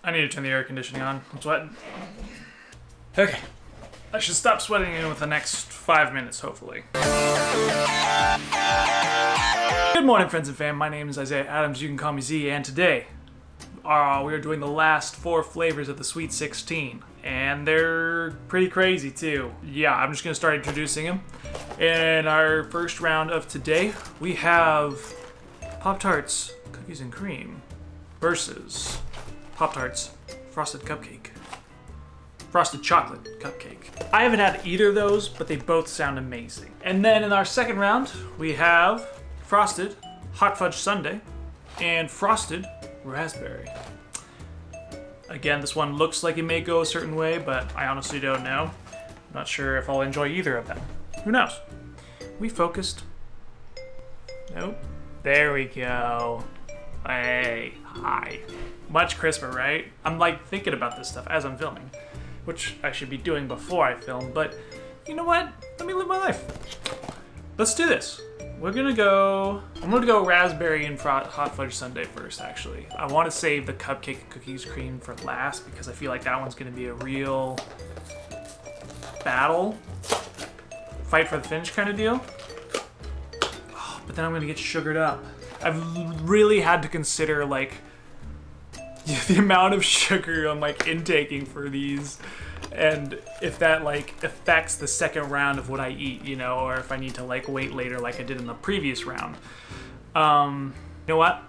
I need to turn the air conditioning on. I'm sweating. Okay. I should stop sweating in with the next 5 minutes, hopefully. Good morning, friends and fam. My name is Isaiah Adams. You can call me Z, and today we are doing the last 4 flavors of the Sweet 16. And they're pretty crazy, too. Yeah, I'm just going to start introducing them. In our first round of today, we have Pop-Tarts Cookies and Cream versus Pop-Tarts Frosted Cupcake. Frosted Chocolate Cupcake. I haven't had either of those, but they both sound amazing. And then in our second round, we have Frosted Hot Fudge Sundae and Frosted Raspberry. Again, this one looks like it may go a certain way, but I honestly don't know. I'm not sure if I'll enjoy either of them. Who knows? We focused. Nope. There we go. Hey, hi. Much crisper, right? I'm like thinking about this stuff as I'm filming, which I should be doing before I film, but you know what? Let me live my life. Let's do this. I'm gonna go raspberry and hot fudge sundae first, actually. I want to save the cupcake and cookies cream for last because I feel like that one's gonna be a real battle. Fight for the finish kind of deal. Oh, but then I'm gonna get sugared up. I've really had to consider like the amount of sugar I'm like intaking for these, and if that like affects the second round of what I eat, you know, or if I need to like wait later like I did in the previous round. You know what?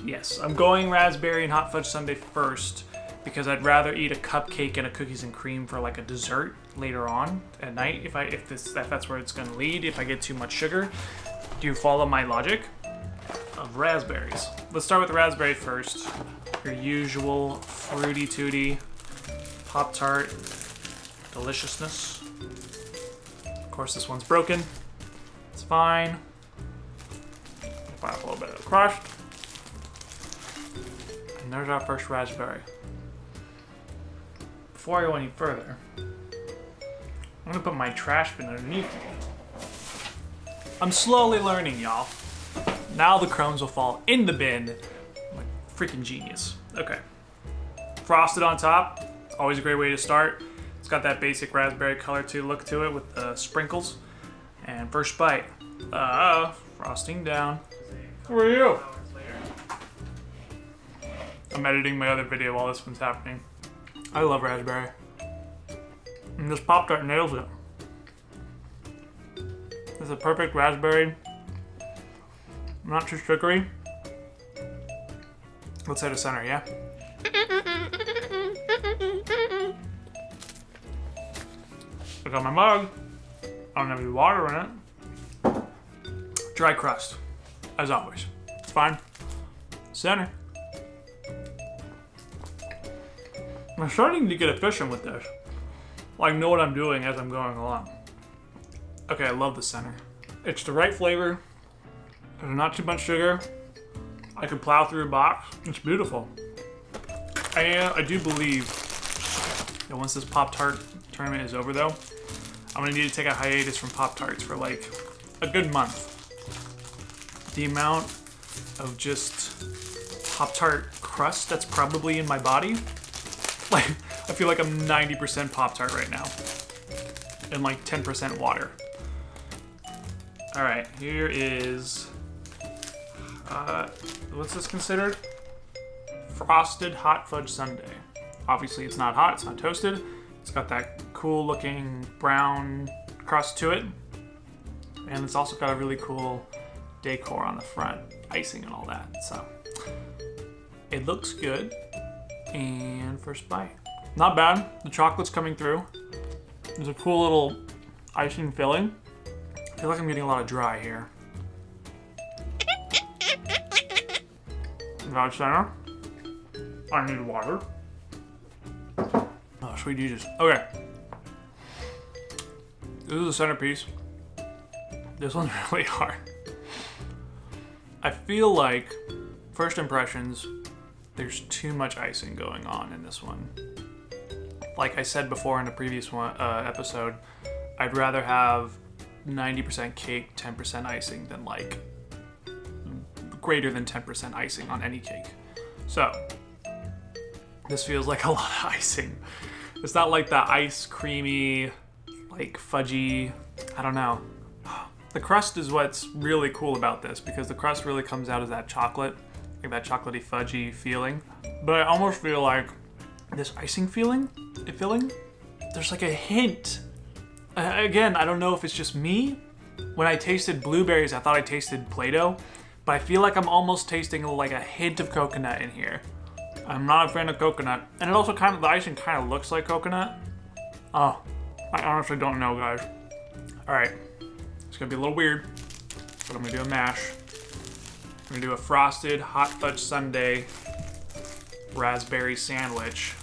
Yes, I'm going raspberry and hot fudge sundae first because I'd rather eat a cupcake and a cookies and cream for like a dessert later on at night if that's where it's gonna lead if I get too much sugar. Do you follow my logic? Of raspberries. Let's start with the raspberry first. Your usual fruity tooty Pop-Tart deliciousness. Of course, this one's broken. It's fine. Fire up a little bit of the crushed. And there's our first raspberry. Before I go any further, I'm gonna put my trash bin underneath me. I'm slowly learning, y'all. Now the crumbs will fall in the bin. I'm like freaking genius. Okay. Frosted on top. It's always a great way to start. It's got that basic raspberry color look to it with the sprinkles. And first bite. Frosting down. Who are you? I'm editing my other video while this one's happening. I love raspberry. And this Pop-Tart nails it. It's a perfect raspberry. Not too sugary. Let's hit a center, yeah? I got my mug. I don't have any water in it. Dry crust, as always. It's fine. Center. I'm starting to get efficient with this. Like, know what I'm doing as I'm going along. Okay, I love the center. It's the right flavor. There's not too much sugar. I could plow through a box. It's beautiful. I do believe that once this Pop-Tart tournament is over, though, I'm gonna need to take a hiatus from Pop-Tarts for like a good month. The amount of just Pop-Tart crust that's probably in my body, like I feel like I'm 90% Pop-Tart right now, and like 10% water. All right, here is. What's this considered? Frosted Hot Fudge Sundae. Obviously it's not hot, it's not toasted. It's got that cool looking brown crust to it. And it's also got a really cool decor on the front, icing and all that. So it looks good. And first bite. Not bad, the chocolate's coming through. There's a cool little icing filling. I feel like I'm getting a lot of dry here. Got center. I need water. Oh, sweet Jesus. Okay. This is the centerpiece. This one's really hard. I feel like, first impressions, there's too much icing going on in this one. Like I said before in the previous episode, I'd rather have 90% cake, 10% icing than like greater than 10% icing on any cake. So This feels like a lot of icing. It's not like the ice creamy, like fudgy, I don't know. The crust is what's really cool about this because the crust really comes out as that chocolate, like that chocolatey fudgy feeling. But I almost feel like this icing filling, there's like a hint. Again, I don't know if it's just me. When I tasted blueberries, I thought I tasted Play-Doh, but I feel like I'm almost tasting like a hint of coconut in here. I'm not a fan of coconut. And it also the icing kind of looks like coconut. Oh, I honestly don't know, guys. All right, it's gonna be a little weird, but I'm gonna do a mash. I'm gonna do a frosted hot fudge sundae raspberry sandwich.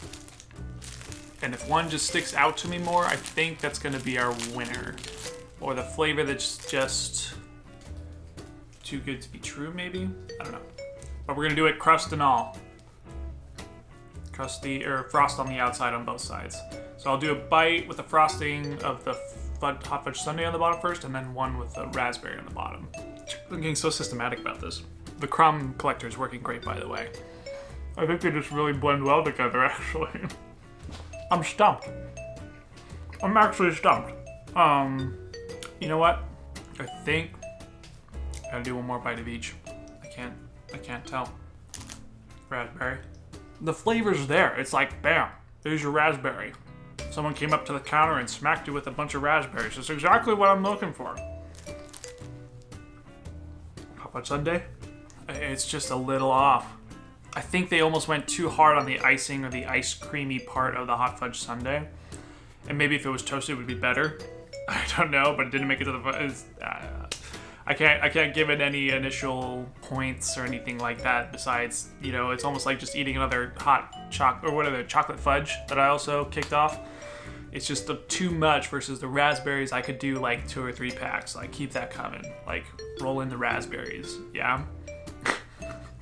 And if one just sticks out to me more, I think that's gonna be our winner. Or the flavor that's just too good to be true, maybe? I don't know. But we're gonna do it crust and all. Frost on the outside on both sides. So I'll do a bite with the frosting of the hot fudge sundae on the bottom first, and then one with the raspberry on the bottom. I'm getting so systematic about this. The crumb collector is working great, by the way. I think they just really blend well together, actually. I'm stumped. I'm actually stumped. You know what? I think I gotta do one more bite of each. I can't tell. Raspberry. The flavor's there. It's like, bam, there's your raspberry. Someone came up to the counter and smacked you with a bunch of raspberries. That's exactly what I'm looking for. Hot fudge sundae? It's just a little off. I think they almost went too hard on the icing or the ice creamy part of the hot fudge sundae. And maybe if it was toasted, it would be better. I don't know, but it didn't make it to the... I can't give it any initial points or anything like that. Besides, you know, it's almost like just eating another hot chocolate fudge that I also kicked off. It's just too much versus the raspberries. I could do like 2 or 3 packs. Like, keep that coming. Like, roll in the raspberries. Yeah.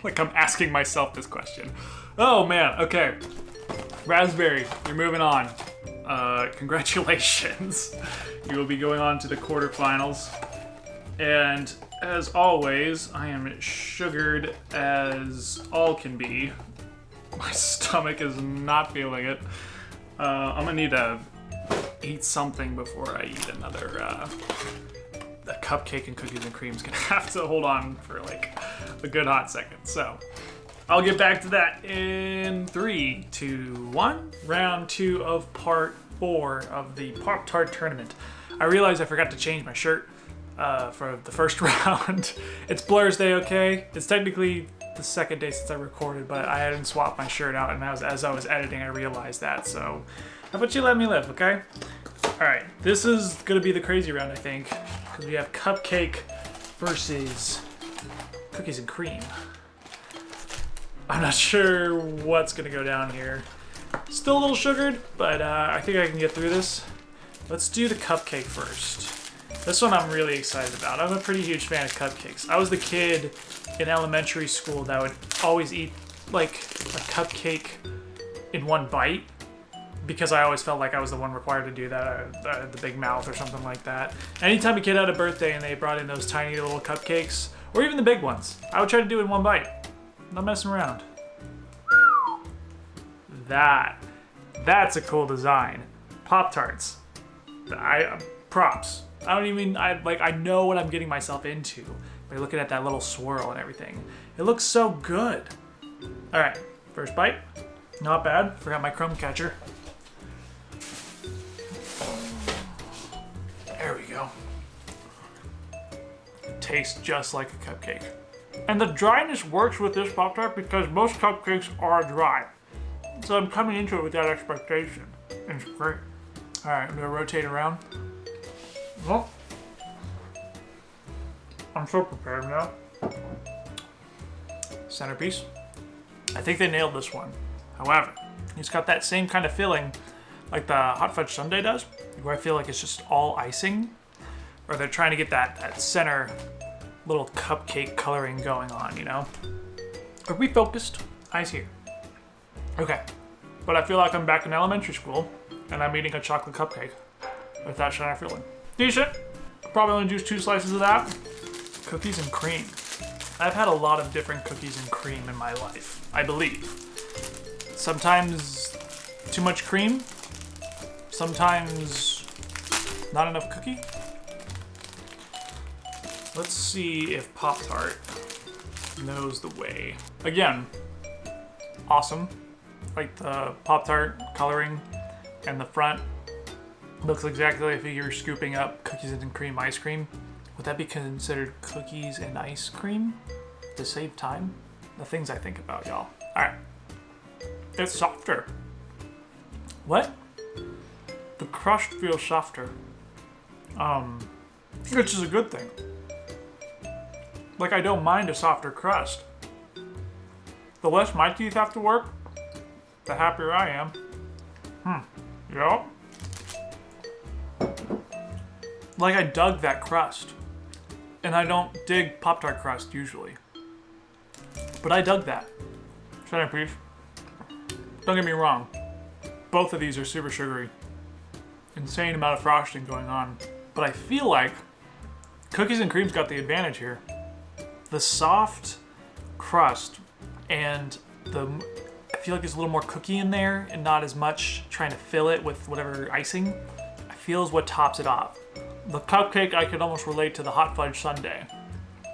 Like I'm asking myself this question. Oh man. Okay. Raspberry. You're moving on. Congratulations. You will be going on to the quarterfinals. And as always, I am sugared as all can be. My stomach is not feeling it. I'm gonna need to eat something before I eat another. The cupcake and cookies and cream's gonna have to hold on for like a good hot second. So I'll get back to that in 3, 2, 1. Round 2 of part 4 of the Pop-Tart tournament. I realized I forgot to change my shirt for the first round. It's Blur's Day, okay? It's technically the second day since I recorded, but I hadn't swapped my shirt out, and as I was editing, I realized that. So how about you let me live, okay? All right, this is gonna be the crazy round, I think, because we have cupcake versus cookies and cream. I'm not sure what's gonna go down here. Still a little sugared, but I think I can get through this. Let's do the cupcake first. This one I'm really excited about. I'm a pretty huge fan of cupcakes. I was the kid in elementary school that would always eat like a cupcake in one bite because I always felt like I was the one required to do that. I had the big mouth or something like that. Anytime a kid had a birthday and they brought in those tiny little cupcakes, or even the big ones, I would try to do it in one bite. Not messing around. That's a cool design. Pop-Tarts. Props. I know what I'm getting myself into by looking at that little swirl and everything. It looks so good. All right, first bite. Not bad. Forgot my crumb catcher. There we go. Tastes just like a cupcake. And the dryness works with this Pop-Tart because most cupcakes are dry. So I'm coming into it with that expectation. It's great. All right, I'm gonna rotate around. Well, I'm so prepared now. Centerpiece. I think they nailed this one. However, it's got that same kind of filling like the hot fudge sundae does, where I feel like it's just all icing, or they're trying to get that center little cupcake coloring going on, you know? Are we focused? Eyes here. Okay, but I feel like I'm back in elementary school and I'm eating a chocolate cupcake with that center filling. Decent. Probably only do 2 slices of that. Cookies and cream. I've had a lot of different cookies and cream in my life, I believe. Sometimes too much cream, sometimes not enough cookie. Let's see if Pop-Tart knows the way. Again, awesome. Like the Pop-Tart coloring and the front looks exactly like if you're scooping up cookies and cream ice cream. Would that be considered cookies and ice cream to save time? The things I think about, y'all. All right, it's softer. What? The crust feels softer. Which is a good thing. Like, I don't mind a softer crust. The less my teeth have to work, the happier I am. Yup. Like, I dug that crust. And I don't dig Pop-Tart crust usually. But I dug that. Should I please? Don't get me wrong. Both of these are super sugary. Insane amount of frosting going on. But I feel like cookies and cream's got the advantage here. The soft crust and I feel like there's a little more cookie in there and not as much trying to fill it with whatever icing. I feel is what tops it off. The cupcake I could almost relate to the hot fudge sundae.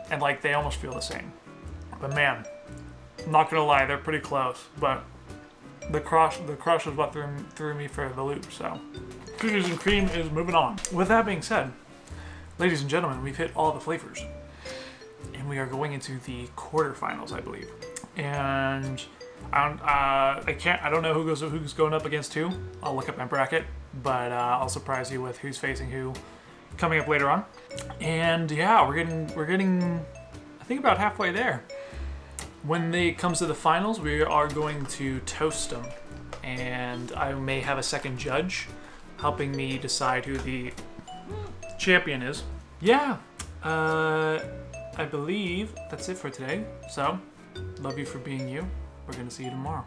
And like they almost feel the same. But man, I'm not gonna lie, they're pretty close. But the crush is what threw me for the loop, so. Cookies and cream is moving on. With that being said, ladies and gentlemen, we've hit all the flavors. And we are going into the quarterfinals, I believe. And I don't know who's going up against who. I'll look up my bracket, but I'll surprise you with who's facing who coming up later on. And yeah, we're getting I think about halfway there. When it comes to the finals, we are going to toast them, and I may have a second judge helping me decide who the champion is. Yeah. I believe that's it for today. So, love you for being you. We're gonna see you tomorrow.